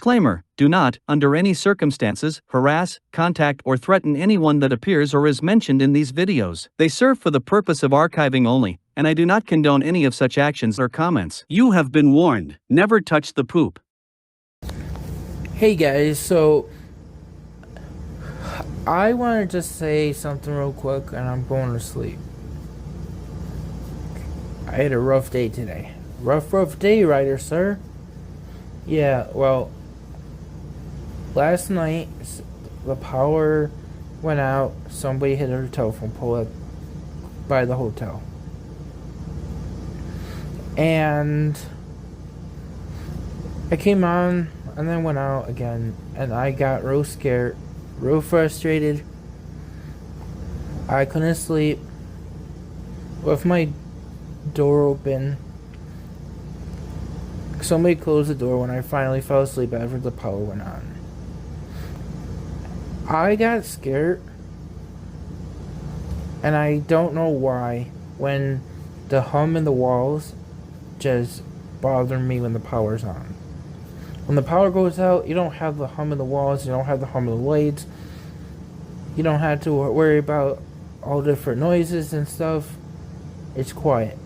Disclaimer: do not, under any circumstances, harass, contact, or threaten anyone that appears or is mentioned in these videos. They serve for the purpose of archiving only, and I do not condone any of such actions or comments. You have been warned. Never touch the poop. Hey guys, so I wanted to say something real quick and I'm going to sleep. I had a rough day today. Rough day, writer, sir. Yeah, well, last night the power went out. Somebody hit a telephone pole up by the hotel. And it came on and then went out again. And I got real scared, real frustrated. I couldn't sleep with my door open. Somebody closed the door when I finally fell asleep after the power went on. I got scared, and I don't know why, when the hum in the walls just bother me when the power's on. When the power goes out, you don't have the hum in the walls, you don't have the hum of the lights, you don't have to worry about all different noises and stuff. It's quiet.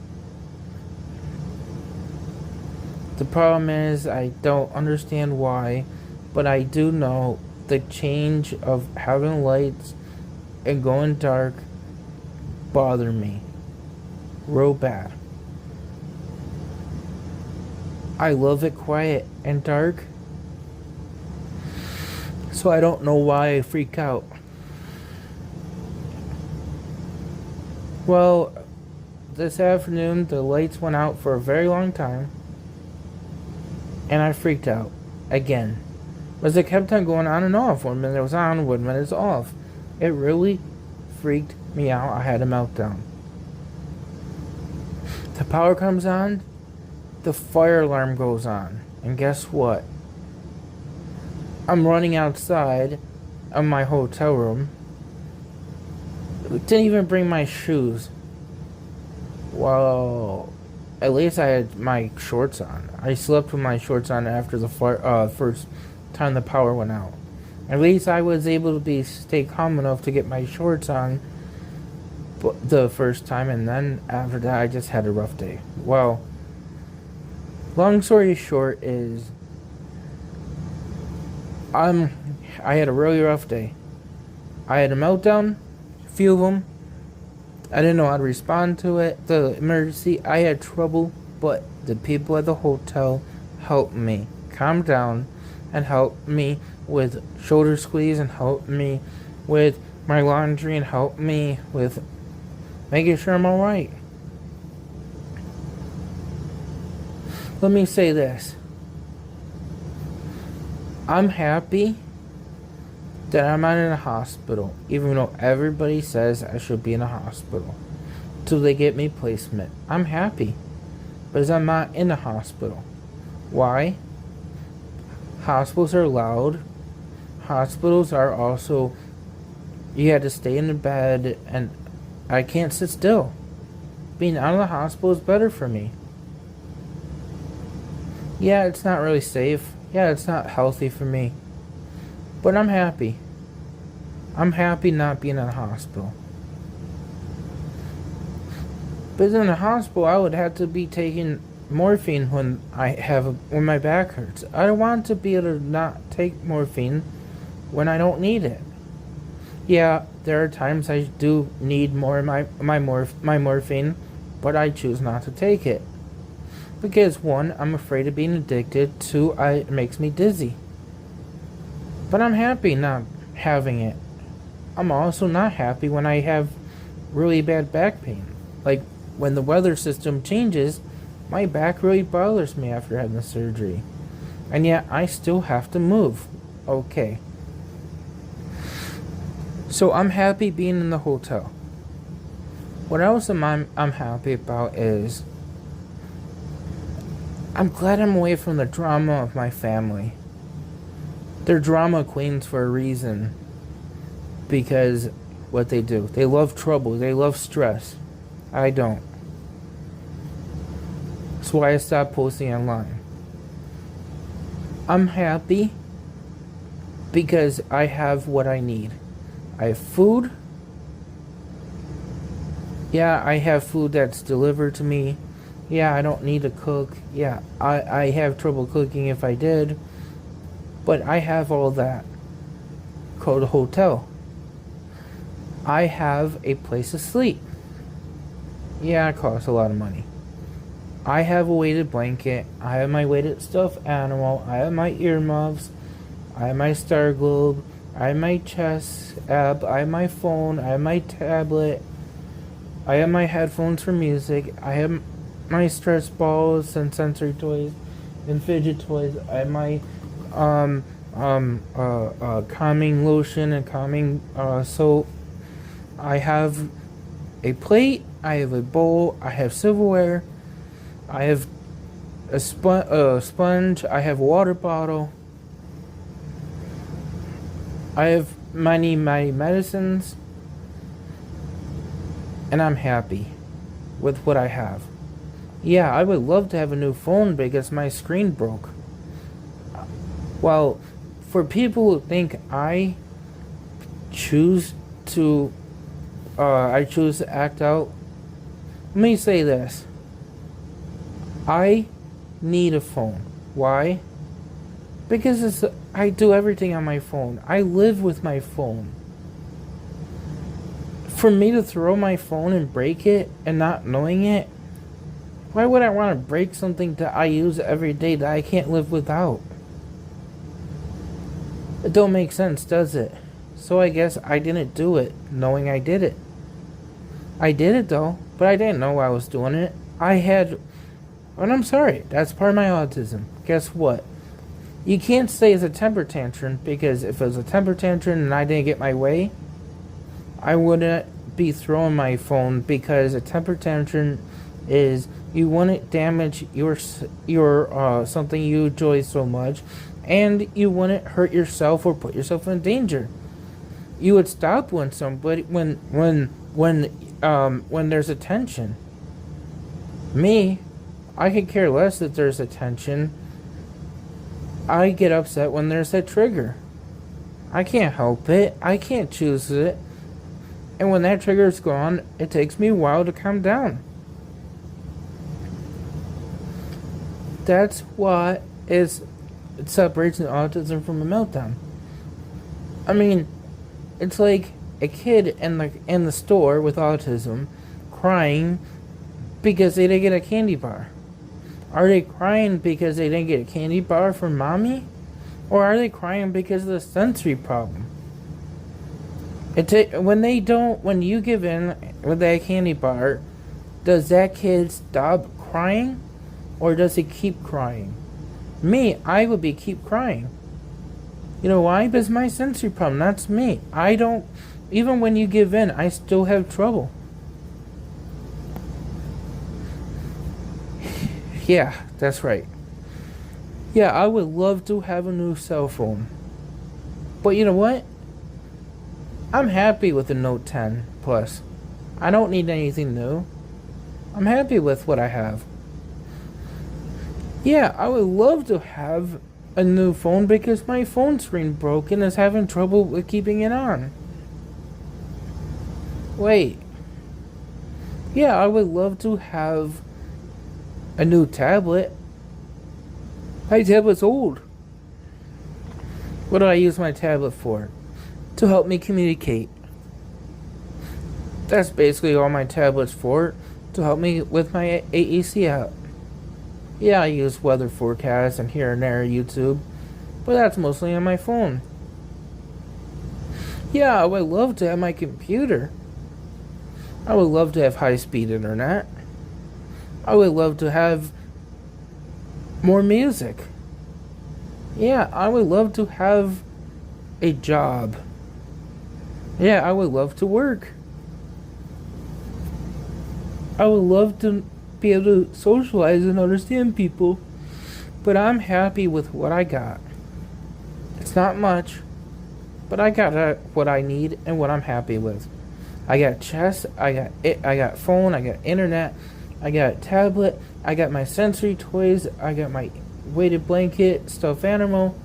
The problem is, I don't understand why, but I do know the change of having lights and going dark bother me real bad. I love it quiet and dark, so I don't know why I freak out. Well, this afternoon the lights went out for a very long time. And I freaked out again, because it kept on going on and off. 1 minute it was on, 1 minute it's off. It really freaked me out. I had a meltdown. The power comes on, the fire alarm goes on, and guess what? I'm running outside of my hotel room. Didn't even bring my shoes. Well, at least I had my shorts on. I slept with my shorts on after the first time the power went out. At least I was able to stay calm enough to get my shorts on the first time, and then after that I just had a rough day. Well, long story short is I had a really rough day. I had a meltdown, a few of them. I didn't know how to respond to it. The emergency, I had trouble, but the people at the hotel helped me calm down and helped me with shoulder squeeze and helped me with my laundry and helped me with making sure I'm alright. Let me say this. I'm happy that I'm not in a hospital, even though everybody says I should be in a hospital till they get me placement. I'm happy because I'm not in a hospital. Why? Hospitals are loud. Hospitals are also, you had to stay in the bed, and I can't sit still. Being out of the hospital is better for me. Yeah, it's not really safe. Yeah, it's not healthy for me. But I'm happy. I'm happy not being in a hospital. But in a hospital, I would have to be taking morphine when my back hurts. I don't want to be able to not take morphine when I don't need it. Yeah, there are times I do need more of my morphine, but I choose not to take it. Because 1, I'm afraid of being addicted. 2, it makes me dizzy. But I'm happy not having it. I'm also not happy when I have really bad back pain. Like when the weather system changes, my back really bothers me after having the surgery. And yet I still have to move. Okay. So I'm happy being in the hotel. What else I'm happy about is I'm glad I'm away from the drama of my family. They're drama queens for a reason. Because what they do. They love trouble. They love stress. I don't. That's why I stopped posting online. I'm happy because I have what I need. I have food. Yeah, I have food that's delivered to me. Yeah, I don't need to cook. Yeah, I have trouble cooking if I did. But I have all that. Go to hotel. I have a place to sleep. Yeah, it costs a lot of money. I have a weighted blanket. I have my weighted stuffed animal. I have my earmuffs. I have my star globe. I have my chess app. I have my phone. I have my tablet. I have my headphones for music. I have my stress balls and sensory toys and fidget toys. I have my calming lotion and calming soap. I have a plate. I have a bowl. I have silverware. I have a sponge. I have a water bottle. I have my medicines. And I'm happy with what I have. Yeah, I would love to have a new phone because my screen broke. Well, for people who think I choose to act out, let me say this. I need a phone. Why? Because I do everything on my phone. I live with my phone. For me to throw my phone and break it and not knowing it, why would I want to break something that I use every day that I can't live without? It don't make sense, does it? So I guess I didn't do it knowing I did it. I did it though, but I didn't know I was doing it. And I'm sorry, that's part of my autism. Guess what? You can't say it's a temper tantrum, because if it was a temper tantrum and I didn't get my way, I wouldn't be throwing my phone, because a temper tantrum is you wouldn't damage your something you enjoy so much, and you wouldn't hurt yourself or put yourself in danger. You would stop when somebody when there's a tension. Me, I could care less that there's a tension. I get upset when there's a trigger. I can't help it. I can't choose it. And when that trigger's gone, it takes me a while to calm down. That's what it separates an autism from a meltdown. I mean, it's like a kid in the store with autism crying because they didn't get a candy bar. Are they crying because they didn't get a candy bar from mommy? Or are they crying because of the sensory problem? When you give in with that candy bar, does that kid stop crying? Or does he keep crying? Me, I would keep crying. You know why? Because my sensory problem, that's me. Even when you give in, I still have trouble. Yeah, that's right. Yeah, I would love to have a new cell phone. But you know what? I'm happy with the Note 10 Plus. I don't need anything new. I'm happy with what I have. Yeah, I would love to have a new phone because my phone screen broke and is having trouble with keeping it on. Wait. Yeah, I would love to have a new tablet. My tablet's old. What do I use my tablet for? To help me communicate. That's basically all my tablet's for. To help me with my AEC app. Yeah, I use weather forecasts and here and there YouTube, but that's mostly on my phone. Yeah, I would love to have my computer. I would love to have high-speed internet. I would love to have more music. Yeah, I would love to have a job. Yeah, I would love to work. I would love to be able to socialize and understand people. But I'm happy with what I got. It's not much, but I got what I need and what I'm happy with. I got chess, I got phone, I got internet, I got tablet, I got my sensory toys, I got my weighted blanket, stuffed animal.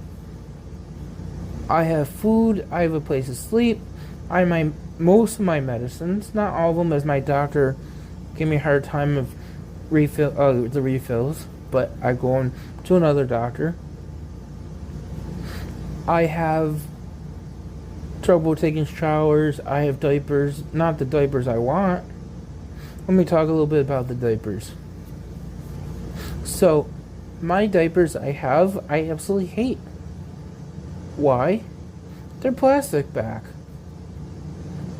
I have food. I have a place to sleep. I have most of my medicines, not all of them, as my doctor gave me a hard time of the refills, but I go on to another doctor. I have trouble taking showers. I have diapers, not the diapers I want. Let me talk a little bit about the diapers. So, my diapers I absolutely hate. Why? They're plastic back.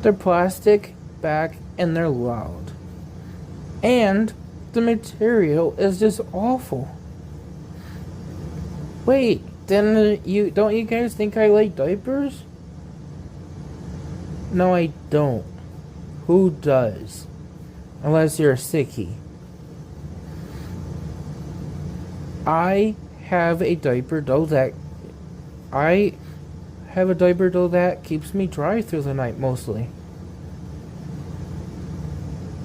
They're plastic back and they're loud. And the material is just awful. Wait, then don't you guys think I like diapers? No, I don't. Who does? Unless you're a sickie. I have a diaper though that keeps me dry through the night mostly.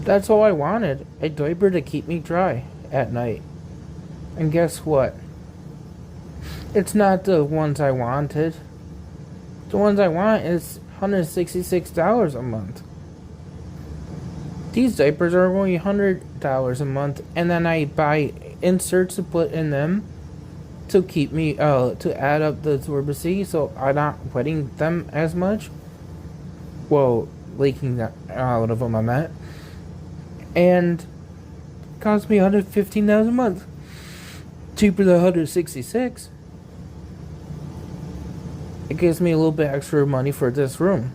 That's all I wanted, a diaper to keep me dry at night. And guess what? It's not the ones I wanted. The ones I want is $166 a month. These diapers are only $100 a month, and then I buy inserts to put in them to keep me to add up the absorbency, so I'm not wetting them as much. Well, leaking out of them, I meant. And it costs me $115 a month, cheaper than $166. It gives me a little bit extra money for this room.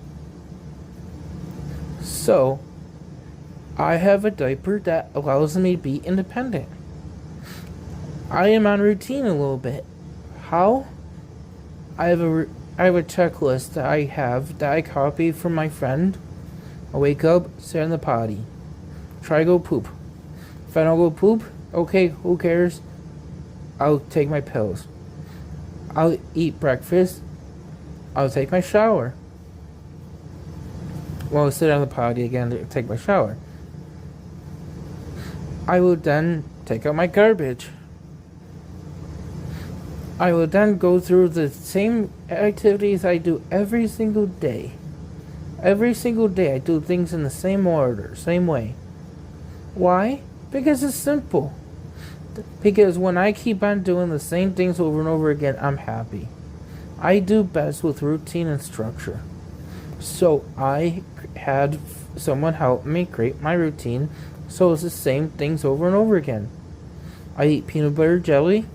So, I have a diaper that allows me to be independent. I am on routine a little bit. How? I have a checklist that I copy from my friend. I wake up, sit in the potty, try to go poop. If I don't go poop, okay, who cares? I'll take my pills. I'll eat breakfast. I'll take my shower. Well, I'll sit on the potty again to take my shower. I will then take out my garbage. I will then go through the same activities I do every single day. Every single day I do things in the same order, same way. Why? Because it's simple. Because when I keep on doing the same things over and over again, I'm happy. I do best with routine and structure. So I had someone help me create my routine, so it's the same things over and over again. I eat peanut butter jelly,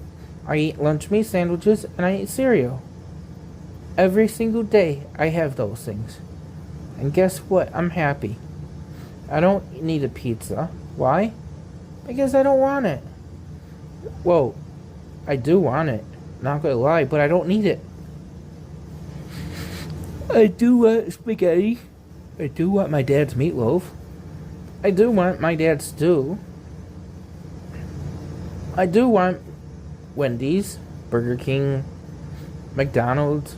I eat lunch meat sandwiches, and I eat cereal. Every single day I have those things. And guess what? I'm happy. I don't need a pizza. Why? Because I don't want it. Well, I do want it. Not gonna lie, but I don't need it. I do want spaghetti. I do want my dad's meatloaf. I do want my dad's stew. I do want Wendy's, Burger King, McDonald's.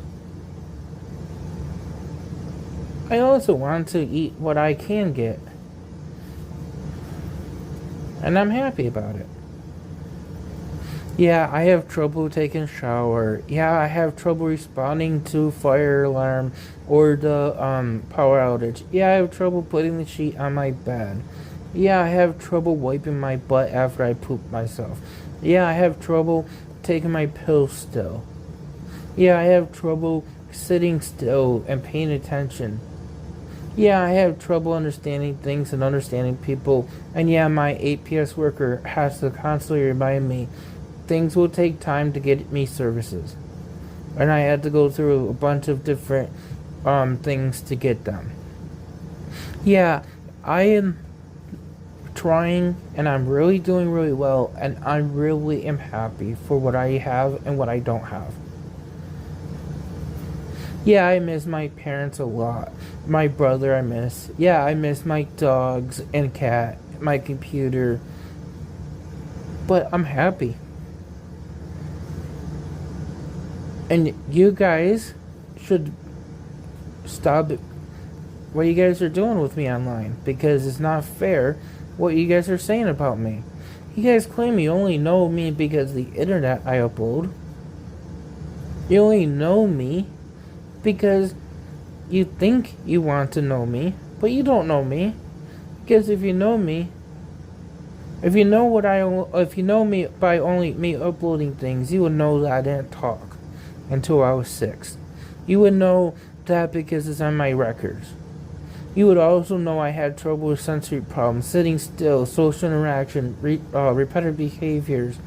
I also want to eat what I can get. And I'm happy about it. Yeah, I have trouble taking a shower. Yeah, I have trouble responding to fire alarm or the power outage. Yeah, I have trouble putting the sheet on my bed. Yeah, I have trouble wiping my butt after I poop myself. Yeah, I have trouble taking my pills still. Yeah, I have trouble sitting still and paying attention. Yeah, I have trouble understanding things and understanding people. And yeah, my APS worker has to constantly remind me things will take time to get me services. And I had to go through a bunch of different things to get them. Yeah, I am trying and I'm really doing really well, and I really am happy for what I have and what I don't have. Yeah, I miss my parents a lot. My brother I miss. Yeah, I miss my dogs and cat, my computer. But I'm happy. And you guys should stop what you guys are doing with me online, because it's not fair what you guys are saying about me. You guys claim you only know me because of the internet I upload. You only know me because you think you want to know me, but you don't know me. Because if you know me, if you know me by only me uploading things, you would know that I didn't talk until I was 6. You would know that because it's on my records. You would also know I had trouble with sensory problems, sitting still, social interaction, repetitive behaviors,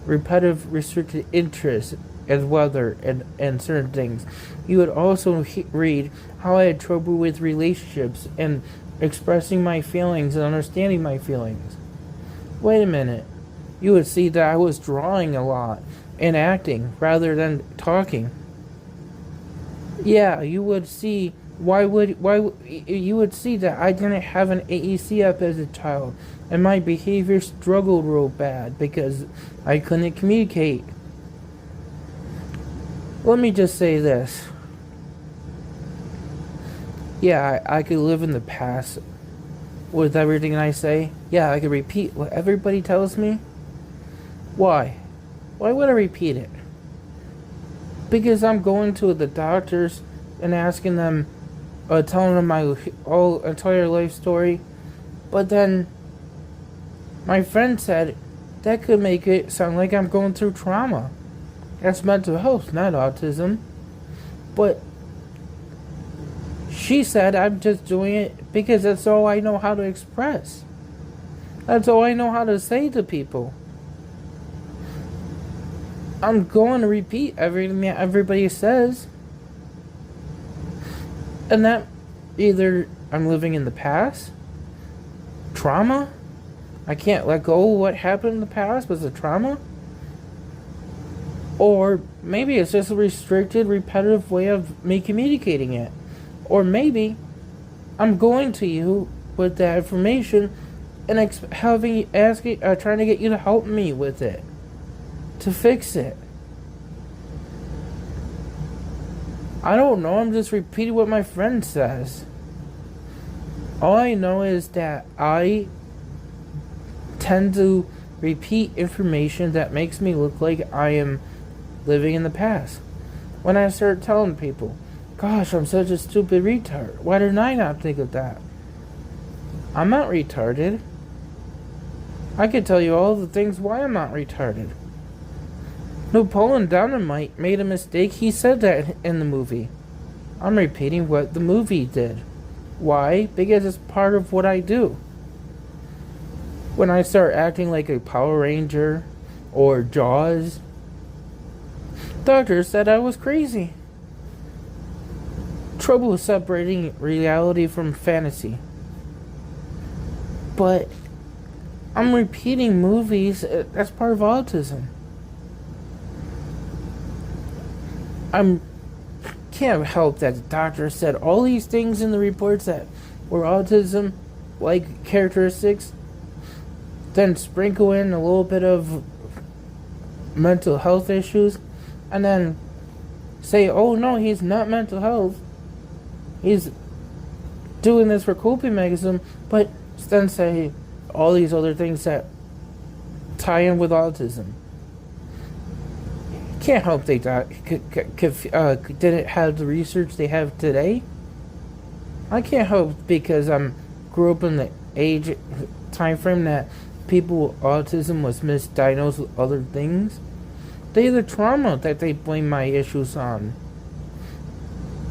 repetitive restricted interests, as weather and certain things. You would also read how I had trouble with relationships and expressing my feelings and understanding my feelings. Wait a minute. You would see that I was drawing a lot and acting rather than talking. Yeah, you would see you would see that I didn't have an AEC up as a child and my behavior struggled real bad because I couldn't communicate. Let me just say this. Yeah, I could live in the past with everything I say. Yeah, I could repeat what everybody tells me. Why? Why would I repeat it? Because I'm going to the doctors and asking them, telling them my whole entire life story. But then my friend said that could make it sound like I'm going through trauma. That's mental health, not autism. But she said I'm just doing it because that's all I know how to express. That's all I know how to say to people. I'm going to repeat everything that everybody says. And that either I'm living in the past, trauma, I can't let go of what happened in the past was a trauma, or maybe it's just a restricted, repetitive way of me communicating it. Or maybe I'm going to you with that information and trying to get you to help me with it, to fix it. I don't know, I'm just repeating what my friend says. All I know is that I tend to repeat information that makes me look like I am living in the past. When I start telling people, gosh, I'm such a stupid retard. Why didn't I not think of that? I'm not retarded. I could tell you all the things why I'm not retarded. Napoleon Dynamite made a mistake. He said that in the movie. I'm repeating what the movie did. Why? Because it's part of what I do. When I start acting like a Power Ranger or Jaws, doctors said I was crazy. Trouble with separating reality from fantasy. But I'm repeating movies. That's part of autism. Can't help that the doctor said all these things in the reports that were autism like characteristics, then sprinkle in a little bit of mental health issues, and then say, oh no, he's not mental health, he's doing this for coping mechanism, but then say all these other things that tie in with autism. Can't help they didn't have the research they have today. I can't help because grew up in the age time frame that people with autism was misdiagnosed with other things. They had the trauma that they blame my issues on.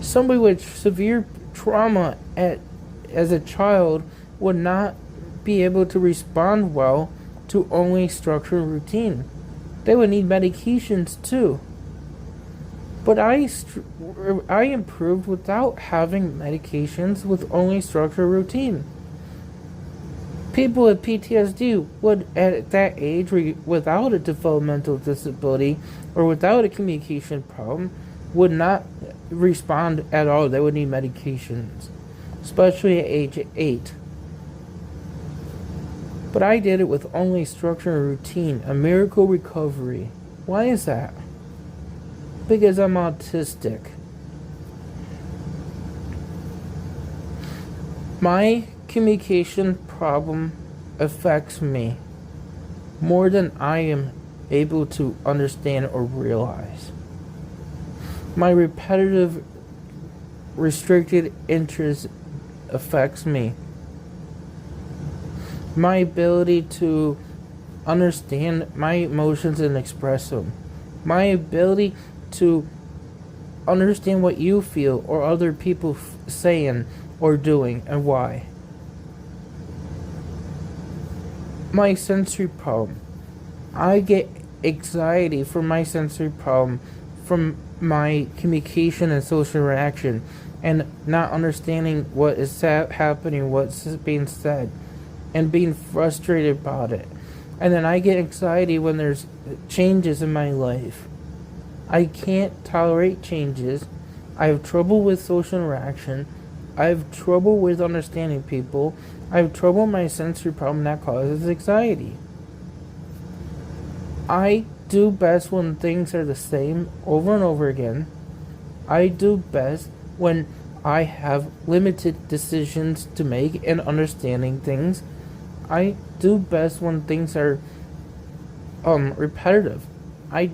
Somebody with severe trauma as a child would not be able to respond well to only structure and routine. They would need medications too. But I improved without having medications with only structure and routine. People with PTSD would, at that age, without a developmental disability or without a communication problem, would not respond at all. They would need medications, especially at age 8. But I did it with only structure and routine, a miracle recovery. Why is that? Because I'm autistic. My communication problem affects me. more than I am able to understand or realize. My repetitive, restricted interest affects me. My ability to understand my emotions and express them. My ability to understand what you feel or other people saying or doing and why. My sensory problem. I get anxiety from my sensory problem, from my communication and social interaction, and not understanding what is happening, what's being said, and being frustrated about it. And then I get anxiety when there's changes in my life. I can't tolerate changes. I have trouble with social interaction. I have trouble with understanding people. I have trouble with my sensory problem that causes anxiety. I do best when things are the same over and over again. I do best when I have limited decisions to make and understanding things. I do best when things are repetitive. I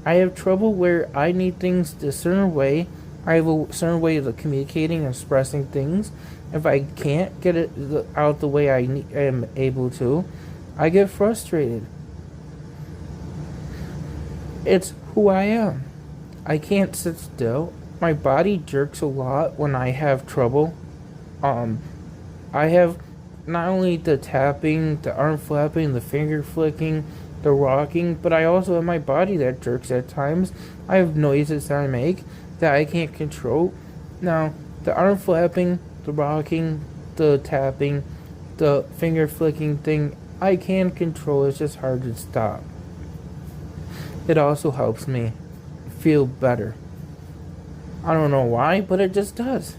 have trouble where I need things a certain way. I have a certain way of communicating and expressing things. If I can't get it out the way I am able to, I get frustrated. It's who I am. I can't sit still. My body jerks a lot when I have trouble. I have not only the tapping, the arm flapping, the finger flicking, the rocking, but I also have my body that jerks at times. I have noises that I make that I can't control. Now, the arm flapping, the rocking, the tapping, the finger flicking thing, I can control. It's just hard to stop. It also helps me feel better. I don't know why, but it just does.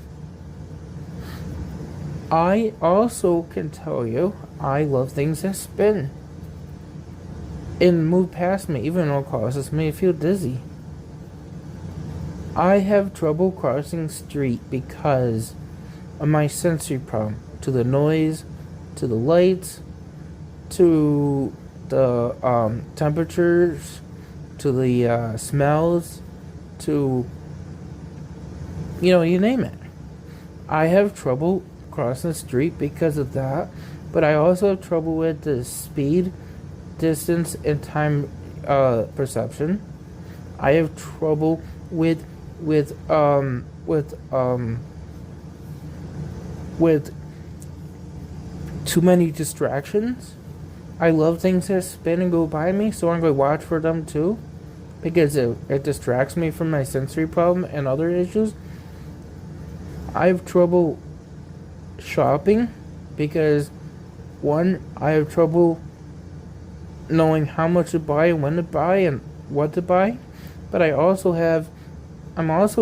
I also can tell you I love things that spin and move past me, even though it causes me to feel dizzy. I have trouble crossing street because of my sensory problem, to the noise, to the lights, to the temperatures, to the smells, to, you name it. I have trouble crossing the street because of that, but I also have trouble with the speed, distance, and time perception. I have trouble with too many distractions. I love things that spin and go by me, so I'm going to watch for them too, because it distracts me from my sensory problem and other issues. I have trouble shopping because, one, I have trouble knowing how much to buy and when to buy and what to buy. But I also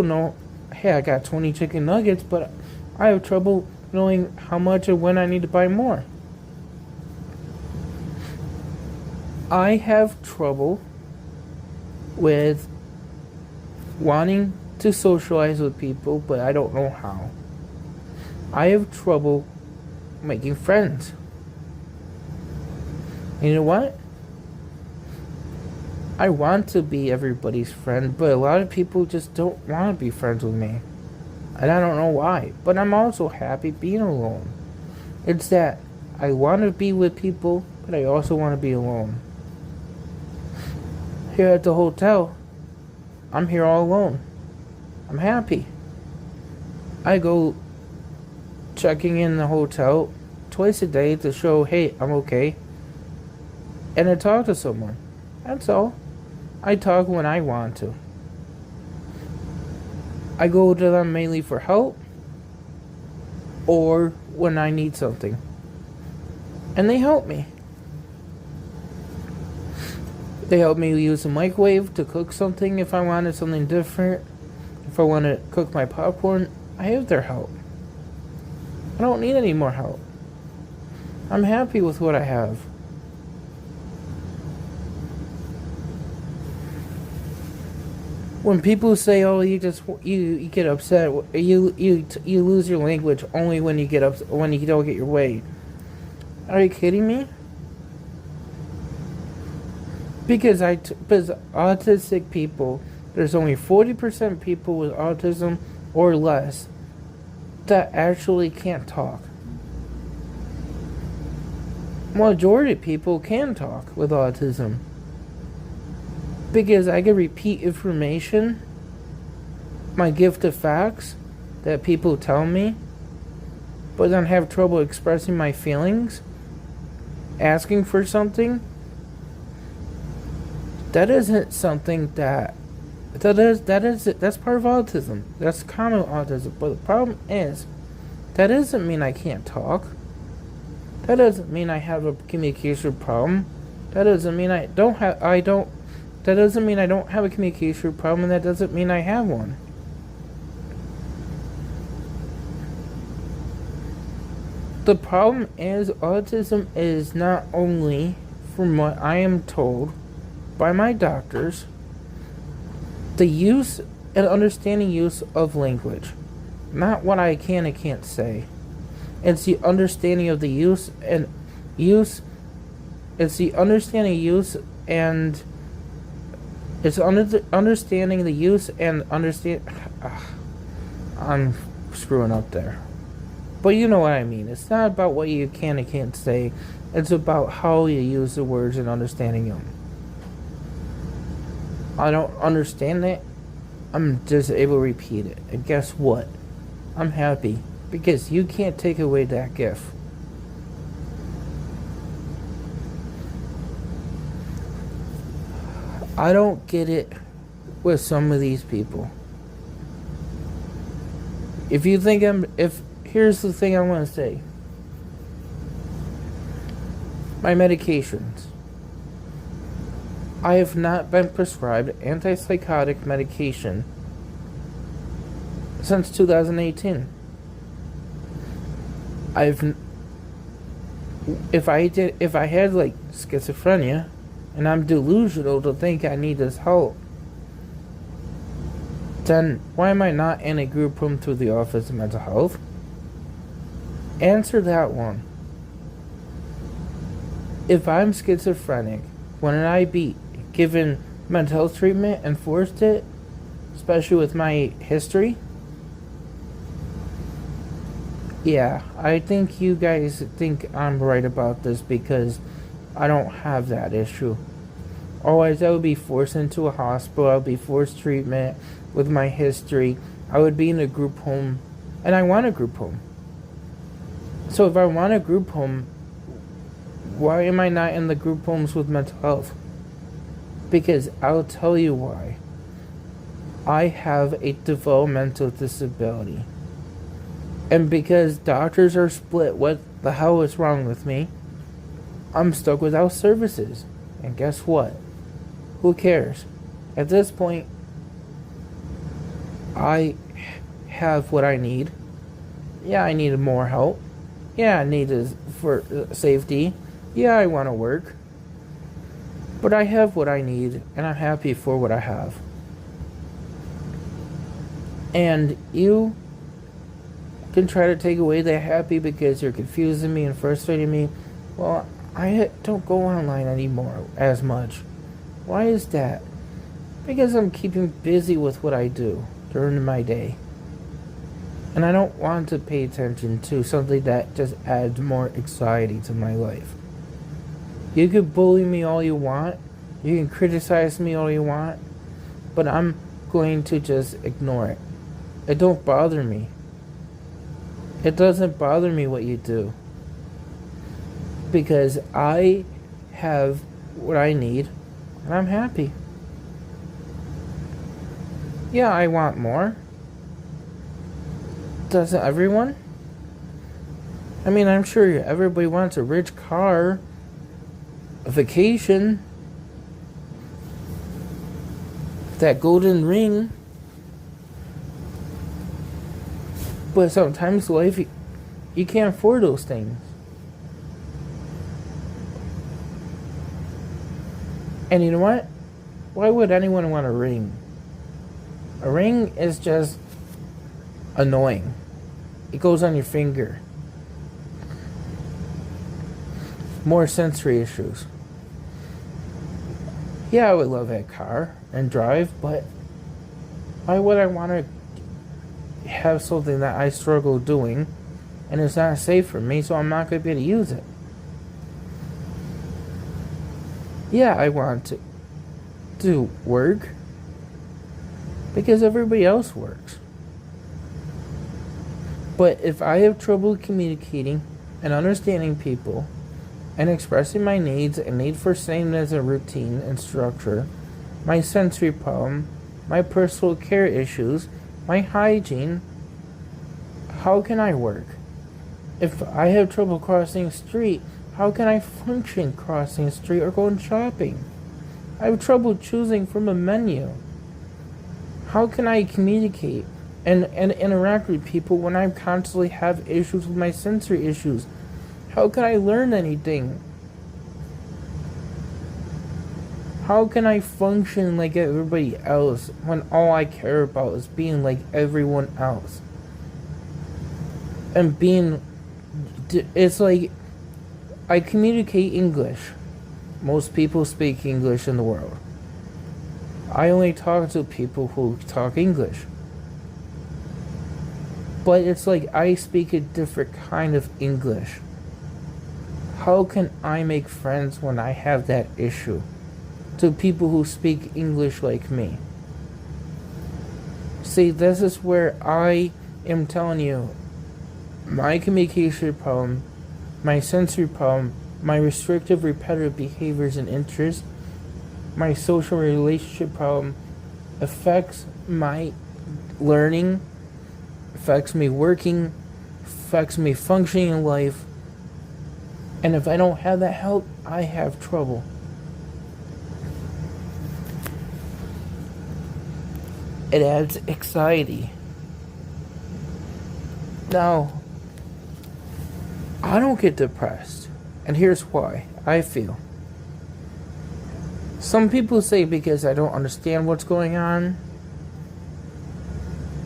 know, hey, I got 20 chicken nuggets, but I have trouble knowing how much and when I need to buy more. I have trouble with wanting to socialize with people, but I don't know how. I have trouble making friends. You know what? I want to be everybody's friend, but a lot of people just don't want to be friends with me. And I don't know why. But I'm also happy being alone. It's that I want to be with people, but I also want to be alone. Here at the hotel, I'm here all alone. I'm happy. I go checking in the hotel twice a day to show, hey, I'm okay. And I talk to someone. That's all. I talk when I want to. I go to them mainly for help or when I need something. And they help me. They help me use the microwave to cook something if I wanted something different. If I want to cook my popcorn, I have their help. I don't need any more help. I'm happy with what I have. When people say, "Oh, you get upset, you lose your language only when you get when you don't get your way," are you kidding me? Because because autistic people, there's only 40% people with autism or less that actually can't talk. Majority of people can talk with autism. Because I can repeat information, my gift of facts that people tell me, but then have trouble expressing my feelings, asking for something. That isn't something that's part of autism. That's common autism. But the problem is, that doesn't mean I can't talk. That doesn't mean I have a communication problem. That doesn't mean I don't have a communication problem, and that doesn't mean I have one. The problem is, autism is not only, from what I am told by my doctors, the use and understanding use of language. Not what I can and can't say. It's the understanding of the use and use. It's the understanding use and it's understanding the use and understand. I'm screwing up there. But you know what I mean. It's not about what you can and can't say. It's about how you use the words and understanding them. I don't understand it. I'm just able to repeat it. And guess what? I'm happy. Because you can't take away that gift. I don't get it with some of these people. Here's the thing I want to say. My medications. I have not been prescribed antipsychotic medication since 2018. If I had like schizophrenia and I'm delusional to think I need this help, then why am I not in a group home through the Office of Mental Health? Answer that one. If I'm schizophrenic, wouldn't I be given mental health treatment and forced it, especially with my history? Yeah, I think you guys think I'm right about this because I don't have that issue. Otherwise, I would be forced into a hospital. I would be forced treatment with my history. I would be in a group home, and I want a group home. So if I want a group home, why am I not in the group homes with mental health? Because I'll tell you why. I have a developmental disability. And because doctors are split what the hell is wrong with me, I'm stuck without services. And guess what? Who cares? At this point, I have what I need. Yeah, I needed more help. Yeah, I needed for safety. Yeah, I want to work. But I have what I need, and I'm happy for what I have. And you can try to take away that happy because you're confusing me and frustrating me. Well, I don't go online anymore as much. Why is that? Because I'm keeping busy with what I do during my day. And I don't want to pay attention to something that just adds more anxiety to my life. You can bully me all you want. You can criticize me all you want. But I'm going to just ignore it. It don't bother me. It doesn't bother me what you do. Because I have what I need. And I'm happy. Yeah, I want more. Doesn't everyone? I mean, I'm sure everybody wants a rich car, a vacation, that golden ring. But sometimes life, you can't afford those things. And you know what? Why would anyone want a ring? A ring is just annoying. It goes on your finger. More sensory issues. Yeah, I would love a car and drive, but why would I want to have something that I struggle doing and it's not safe for me, so I'm not going to be able to use it? Yeah, I want to do work because everybody else works. But if I have trouble communicating and understanding people and expressing my needs and need for sameness and routine and structure, my sensory problem, my personal care issues, my hygiene, how can I work? If I have trouble crossing a street, how can I function crossing a street or going shopping? I have trouble choosing from a menu. How can I communicate and interact with people when I constantly have issues with my sensory issues? How can I learn anything? How can I function like everybody else when all I care about is being like everyone else? And it's like I communicate English. Most people speak English in the world. I only talk to people who talk English. But it's like I speak a different kind of English. How can I make friends when I have that issue to people who speak English like me? See, this is where I am telling you my communication problem, my sensory problem, my restrictive repetitive behaviors and interests, my social relationship problem affects my learning, affects me working, affects me functioning in life. And if I don't have that help, I have trouble. It adds anxiety. Now, I don't get depressed. And here's why I feel. Some people say because I don't understand what's going on.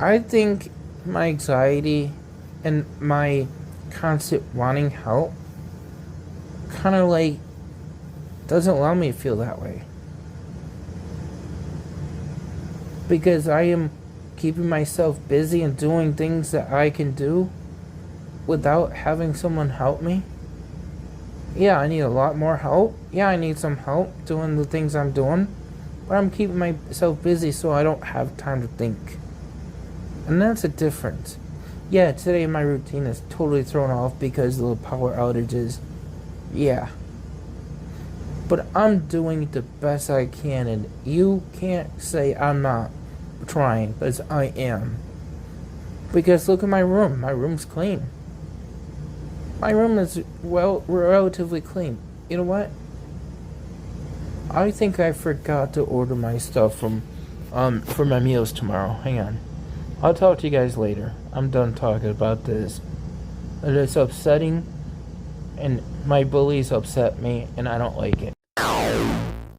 I think my anxiety and my constant wanting help kind of like doesn't allow me to feel that way. Because I am keeping myself busy and doing things that I can do without having someone help me. Yeah, I need a lot more help. Yeah, I need some help doing the things I'm doing. But I'm keeping myself busy so I don't have time to think. And that's a difference. Yeah, today my routine is totally thrown off because of the power outages. Yeah. But I'm doing the best I can, and you can't say I'm not trying, because I am. Because look at my room. My room's clean. My room is relatively clean. You know what? I think I forgot to order my stuff for my meals tomorrow. Hang on. I'll talk to you guys later. I'm done talking about this. It's upsetting, and my bullies upset me, and I don't like it.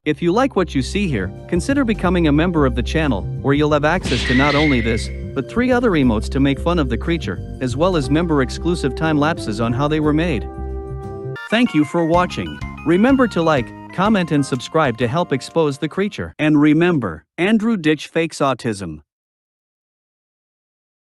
If you like what you see here, consider becoming a member of the channel, where you'll have access to not only this, but 3 other emotes to make fun of the creature, as well as member-exclusive time lapses on how they were made. Thank you for watching. Remember to like, comment and subscribe to help expose the creature. And remember, Andrew Ditch fakes autism.